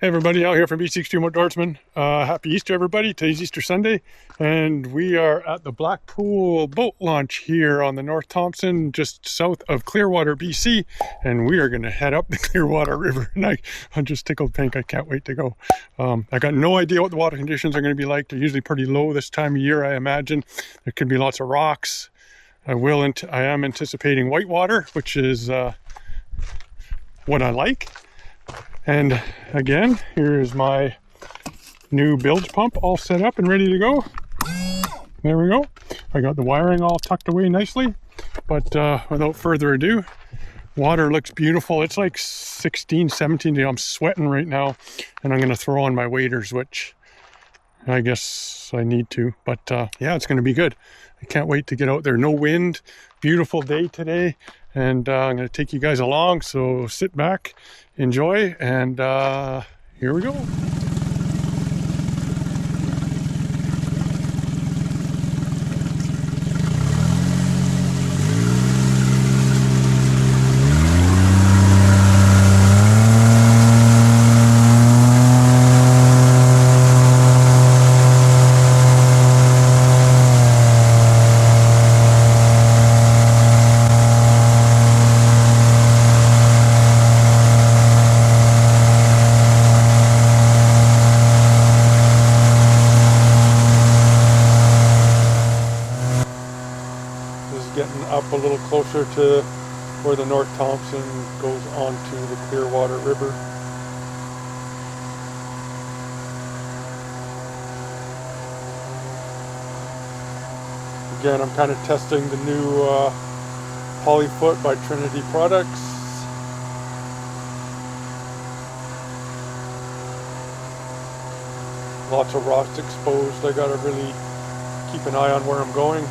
Hey everybody, out here from BC Extreme Outdoorsman. Happy Easter everybody. Today's Easter Sunday and we are at the Blackpool boat launch here on the North Thompson, just south of Clearwater, BC, and we are going to head up the Clearwater River and I'm just tickled pink. I can't wait to go. I got no idea what the water conditions are going to be like. They're usually pretty low this time of year, I imagine. There could be lots of rocks. I am anticipating whitewater, which is what I like. And again, here is my new bilge pump all set up and ready to go. There we go. I got the wiring all tucked away nicely. But without further ado, water looks beautiful. It's like 16, 17 days. I'm sweating right now. And I'm going to throw on my waders, which I guess I need to. But yeah, it's going to be good. I can't wait to get out there. No wind. Beautiful day today. And I'm going to take you guys along. So sit back, enjoy, and here we go. Getting up a little closer to where the North Thompson goes onto the Clearwater River. Again, I'm kind of testing the new Polyfoot by Trinity products. Lots of rocks exposed. I gotta really keep an eye on where I'm going.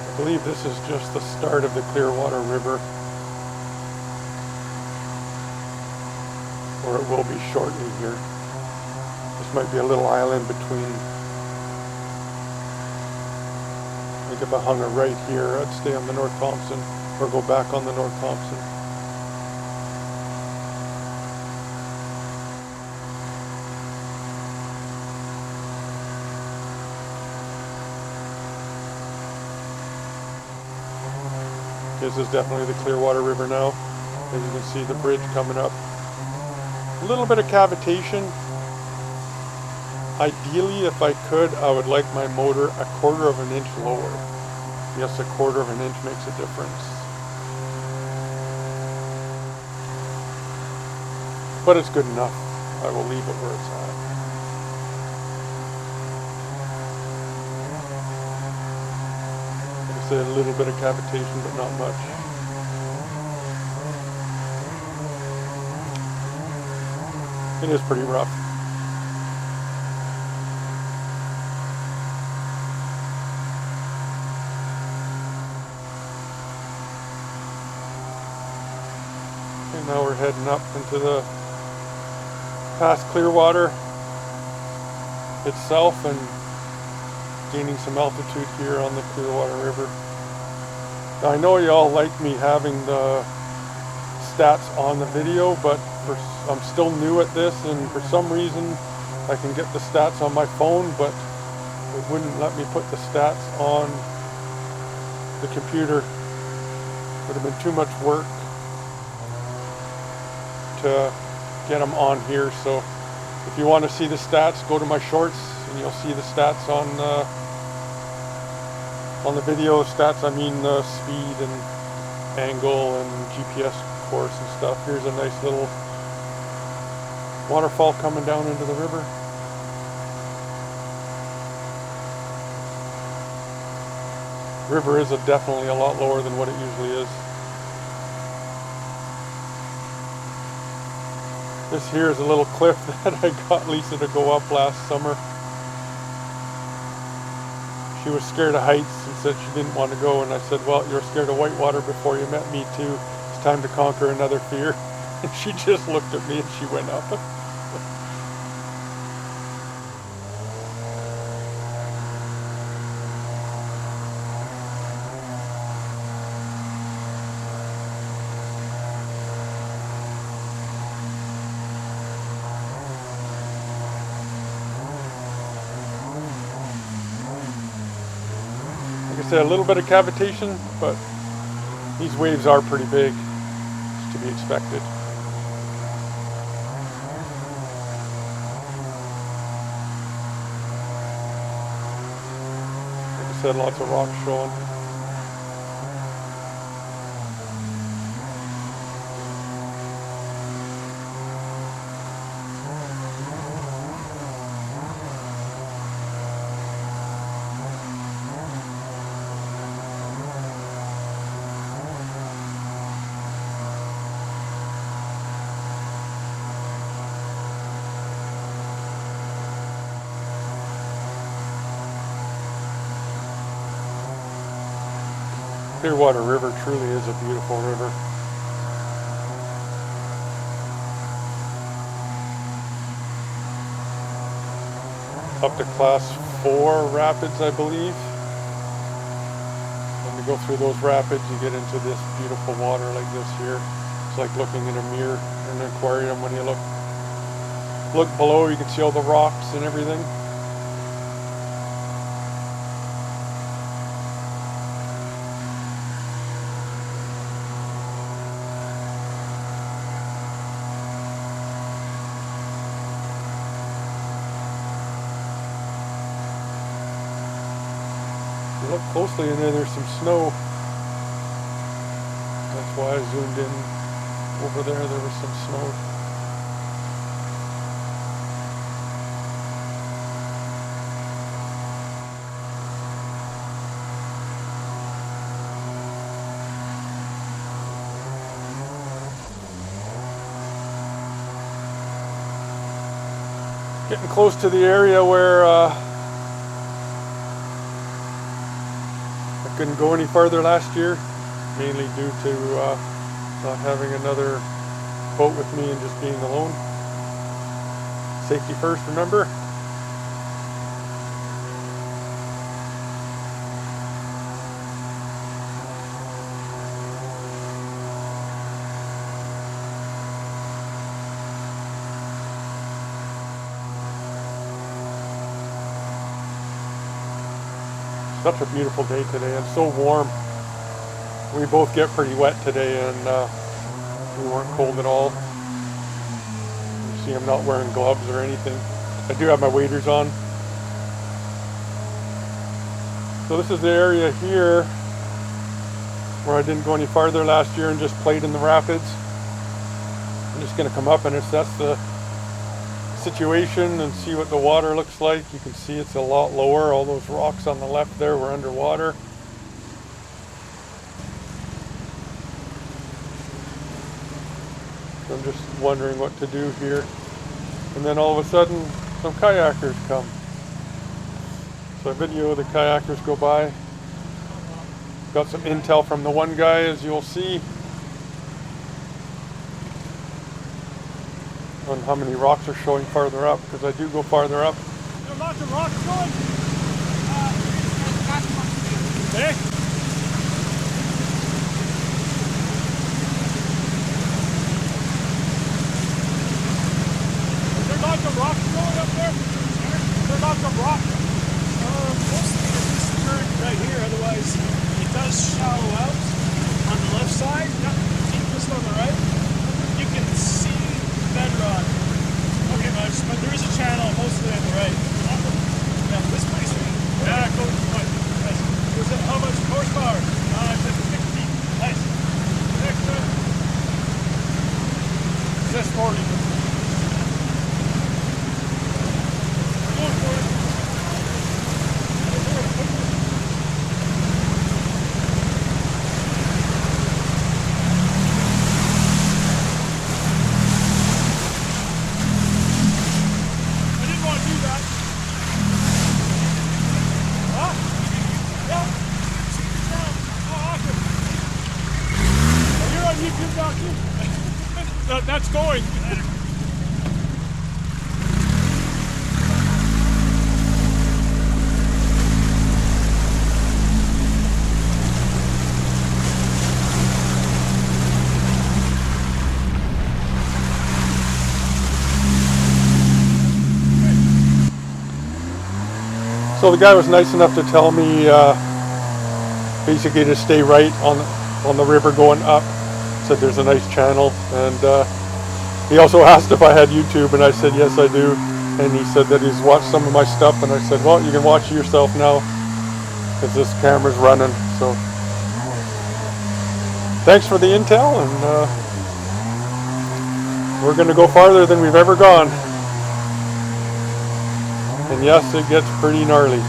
I believe this is just the start of the Clearwater River, or it will be shortly here. This might be a little island between. I think if I hung it right here, I'd stay on the North Thompson or go back on the North Thompson. This is definitely the Clearwater River now. As you can see, the bridge coming up. A little bit of cavitation. Ideally, if I could, I would like my motor a quarter of an inch lower. Yes, a quarter of an inch makes a difference. But it's good enough. I will leave it where it's at. A little bit of cavitation, but not much. It is pretty rough. Okay, now we're heading up into the past Clearwater itself and gaining some altitude here on the Clearwater River. Now, I know y'all like me having the stats on the video, but I'm still new at this, and for some reason I can get the stats on my phone, but it wouldn't let me put the stats on the computer. It would have been too much work to get them on here. So if you want to see the stats, go to my shorts and you'll see the stats on the video. Stats, I mean speed and angle and GPS course and stuff. Here's a nice little waterfall coming down into the river. River is definitely a lot lower than what it usually is. This here is a little cliff that I got Lisa to go up last summer. She was scared of heights and said she didn't want to go, and I said, well, you were scared of whitewater before you met me too. It's time to conquer another fear. And she just looked at me and she went up. I said, a little bit of cavitation, but these waves are pretty big. It's to be expected. Like I said, lots of rocks showing. Clearwater River truly is a beautiful river. Up to class 4 rapids, I believe. When you go through those rapids, you get into this beautiful water like this here. It's like looking in a mirror in an aquarium. When you look below, you can see all the rocks and everything. If you look closely in there, there's some snow. That's why I zoomed in. Over there was some snow. Getting close to the area where I couldn't go any farther last year, mainly due to not having another boat with me and just being alone. Safety first, remember? Such a beautiful day today and so warm. We both get pretty wet today and we weren't cold at all. You see I'm not wearing gloves or anything. I do have my waders on. So this is the area here where I didn't go any farther last year and just played in the rapids. I'm just going to come up and assess the situation and see what the water looks like. You can see it's a lot lower. All those rocks on the left there were underwater. So I'm just wondering what to do here. And then all of a sudden some kayakers come. So I video the kayakers go by. Got some intel from the one guy, as you'll see, on how many rocks are showing farther up, because I do go farther up. There are lots of rocks going. Hey? Is there lots of rocks going up there? Is there lots of rocks? Mostly this current right here, otherwise it does shallow out on the left side, not deepest on the right. You can see bedrock. Okay, but there is a channel mostly on the right. Yeah, this place. Yeah, go right. Nice. Was it how much horsepower? It's at 60. Nice. Next one. This 40. Go for it. That's going. So the guy was nice enough to tell me basically to stay right on the river going up. Said there's a nice channel, and he also asked if I had YouTube, and I said yes I do, and he said that he's watched some of my stuff, and I said, well, you can watch it yourself now because this camera's running. So thanks for the intel, and we're going to go farther than we've ever gone. And yes, it gets pretty gnarly.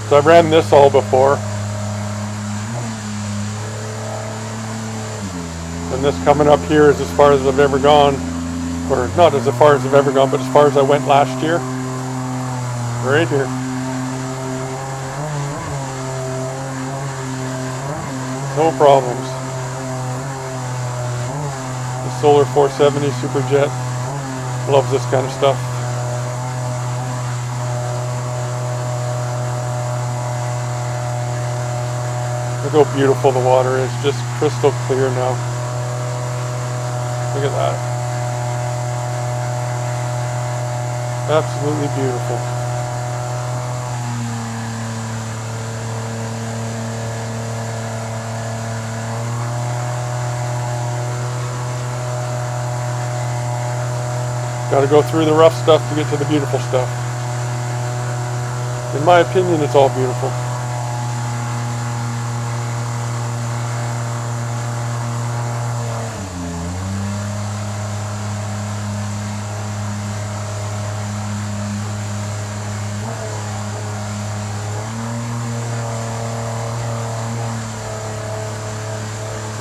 So I've ran this all before. And this coming up here is as far as I've ever gone. Or not as far as I've ever gone, but as far as I went last year. Right here. No problems. The Solar 470 Superjet loves this kind of stuff. Look how beautiful the water is, just crystal clear now. Look at that. Absolutely beautiful. Got to go through the rough stuff to get to the beautiful stuff. In my opinion, it's all beautiful.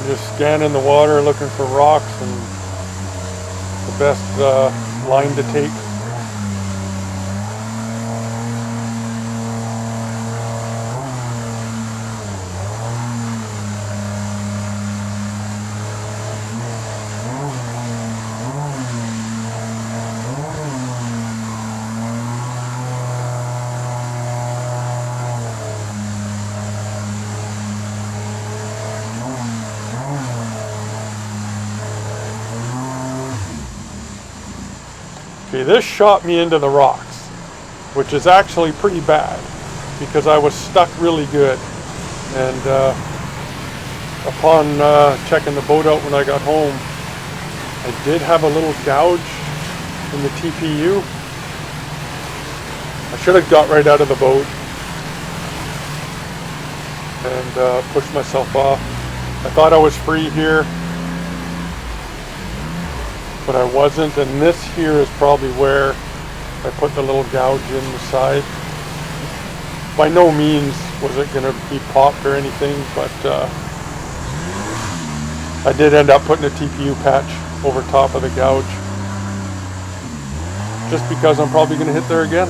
Just scanning the water, looking for rocks and the best line to take. Okay, this shot me into the rocks, which is actually pretty bad because I was stuck really good. And upon checking the boat out when I got home, I did have a little gouge in the TPU. I should have got right out of the boat and pushed myself off. I thought I was free here, but I wasn't, and this here is probably where I put the little gouge in the side. By no means was it going to be popped or anything, but I did end up putting a TPU patch over top of the gouge, just because I'm probably going to hit there again.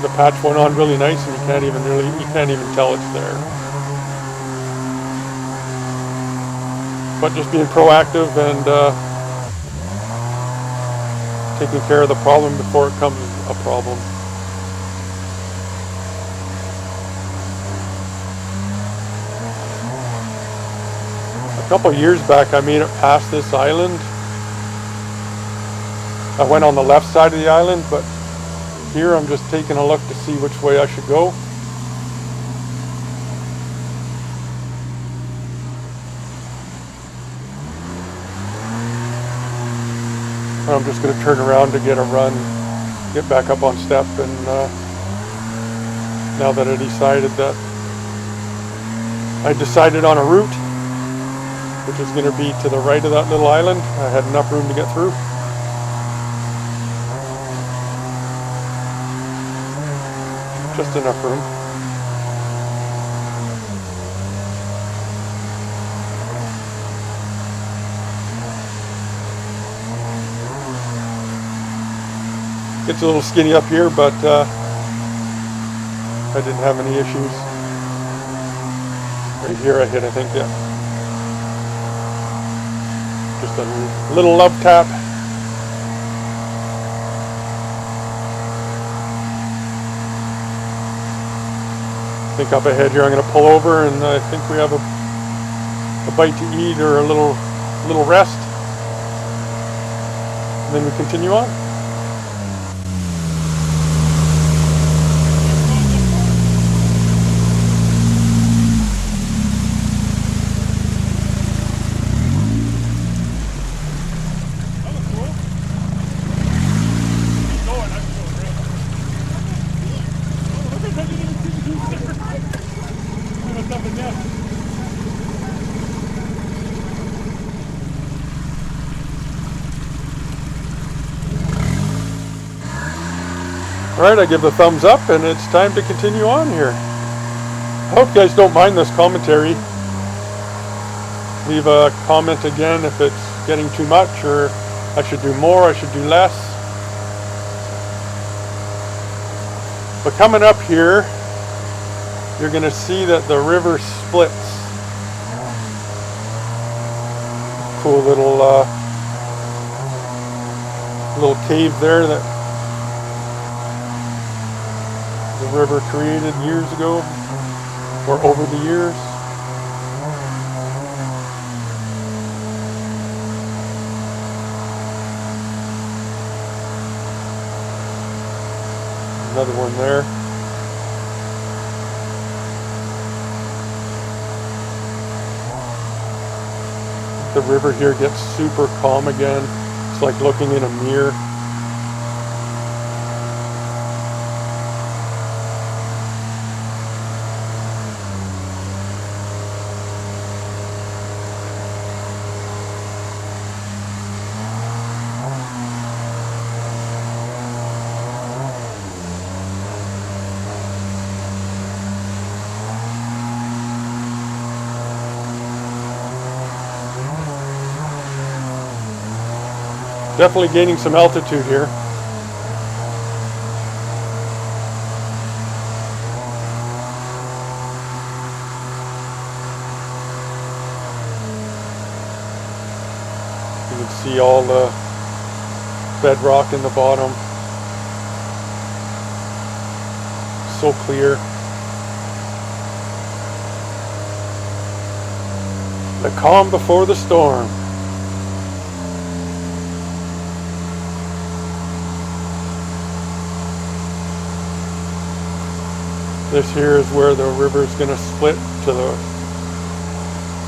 The patch went on really nice, and you can't even tell it's there. But just being proactive and taking care of the problem before it becomes a problem. A couple of years back, I made it past this island. I went on the left side of the island, but here I'm just taking a look to see which way I should go. I'm just going to turn around to get a run, get back up on step, and now that I decided on a route, which is going to be to the right of that little island. I had enough room to get through. Just enough room. Gets a little skinny up here, but I didn't have any issues. Right here I hit, I think, yeah. Just a little love tap. I think up ahead here I'm going to pull over, and I think we have a bite to eat or a little rest. and then we continue on. Alright, I give the thumbs up and it's time to continue on here. I hope you guys don't mind this commentary. Leave a comment again if it's getting too much, or I should do more, I should do less. But coming up here, you're going to see that the river splits. Cool little cave there that the river created years ago, or over the years. Another one there. The river here gets super calm again. It's like looking in a mirror. Definitely gaining some altitude here. You can see all the bedrock in the bottom. So clear. The calm before the storm. This here is where the river is going to split to the,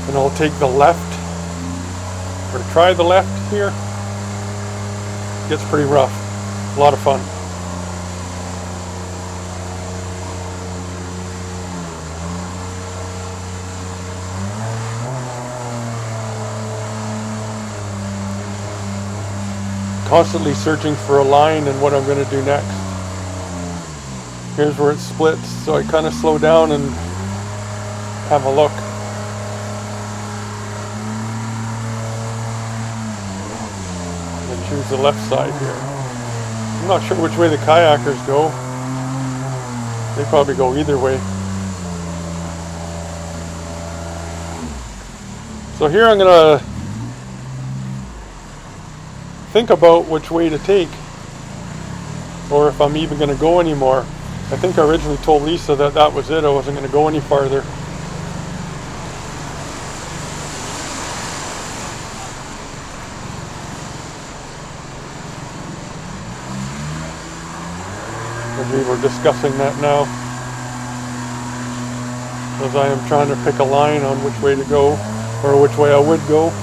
and I'll take the left, or try the left here. Gets pretty rough. A lot of fun. Constantly searching for a line and what I'm going to do next. Here's where it splits, so I kind of slow down and have a look. And choose the left side here. I'm not sure which way the kayakers go. They probably go either way. So here I'm going to think about which way to take, or if I'm even going to go anymore. I think I originally told Lisa that that was it. I wasn't going to go any farther. And we were discussing that now, as I am trying to pick a line on which way to go, or which way I would go.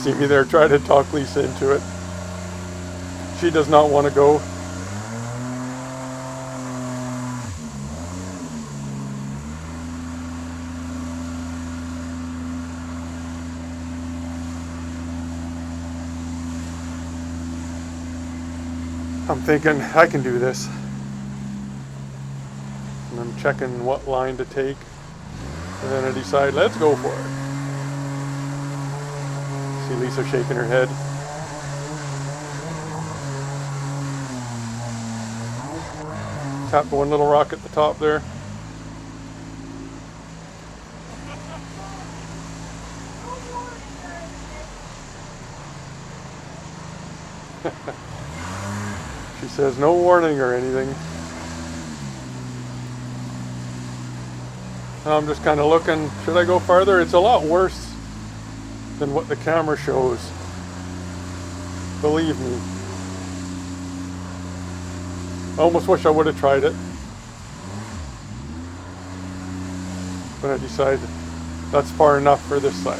See me there try to talk Lisa into it. She does not want to go. I'm thinking I can do this. And I'm checking what line to take. And then I decide, let's go for it. See Lisa shaking her head. Tap one little rock at the top there. She says no warning or anything. I'm just kind of looking, should I go farther? It's a lot worse than what the camera shows. Believe me. I almost wish I would have tried it. But I decided that's far enough for this side.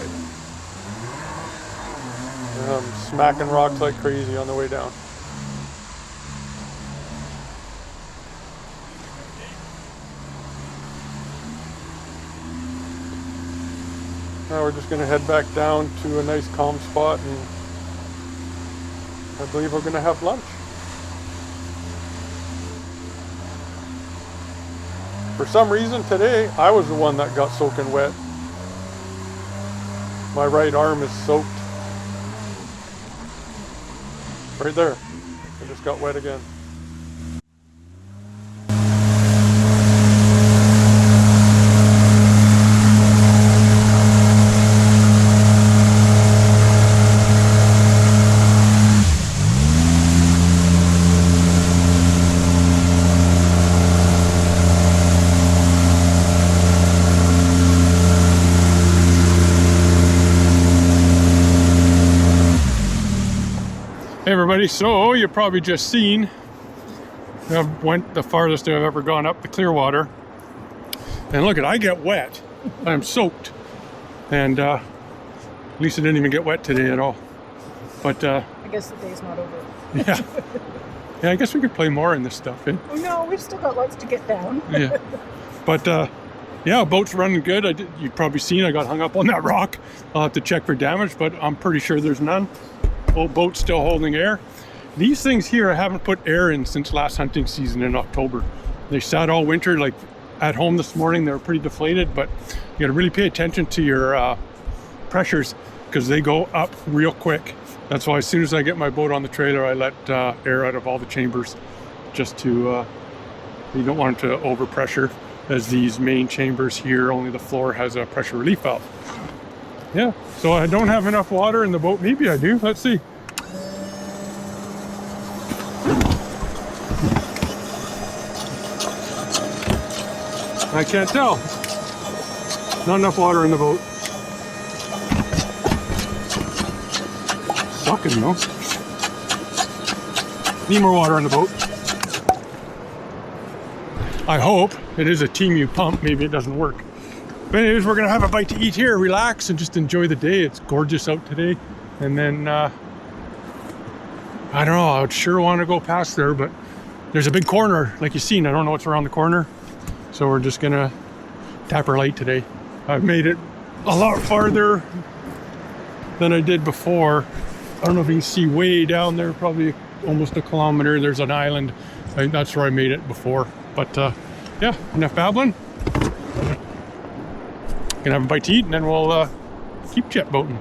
And I'm smacking rocks like crazy on the way down. Now we're just going to head back down to a nice calm spot, and I believe we're going to have lunch. For some reason today, I was the one that got soaking wet. My right arm is soaked. Right there. I just got wet again. Hey everybody, so you probably just seen I went the farthest I've ever gone up the Clearwater, and look, I get wet. I'm soaked, and Lisa didn't even get wet today at all. But I guess the day's not over. yeah, I guess we could play more in this stuff. Eh? Oh no, we've still got lots to get down. Yeah, but yeah, boat's running good. You've probably seen I got hung up on that rock. I'll have to check for damage, but I'm pretty sure there's none. Old boat's still holding air. These things here I haven't put air in since last hunting season in October. They sat all winter. Like at home this morning, they were pretty deflated, but you got to really pay attention to your pressures because they go up real quick. That's why as soon as I get my boat on the trailer, I let air out of all the chambers, just to you don't want them to overpressure, as these main chambers here, only the floor has a pressure relief valve. Yeah, so I don't have enough water in the boat. Maybe I do. Let's see. I can't tell. Not enough water in the boat. Sucking though. Need more water in the boat. I hope. It is a TMU pump. Maybe it doesn't work. But anyways, we're gonna have a bite to eat here, relax, and just enjoy the day. It's gorgeous out today. And then, I don't know, I would sure want to go past there, but there's a big corner, like you've seen. I don't know what's around the corner. So we're just gonna tap our light today. I've made it a lot farther than I did before. I don't know if you can see way down there, probably almost a kilometer. There's an island. I think that's where I made it before. But yeah, enough babbling. Gonna have a bite to eat, and then we'll keep jet boating.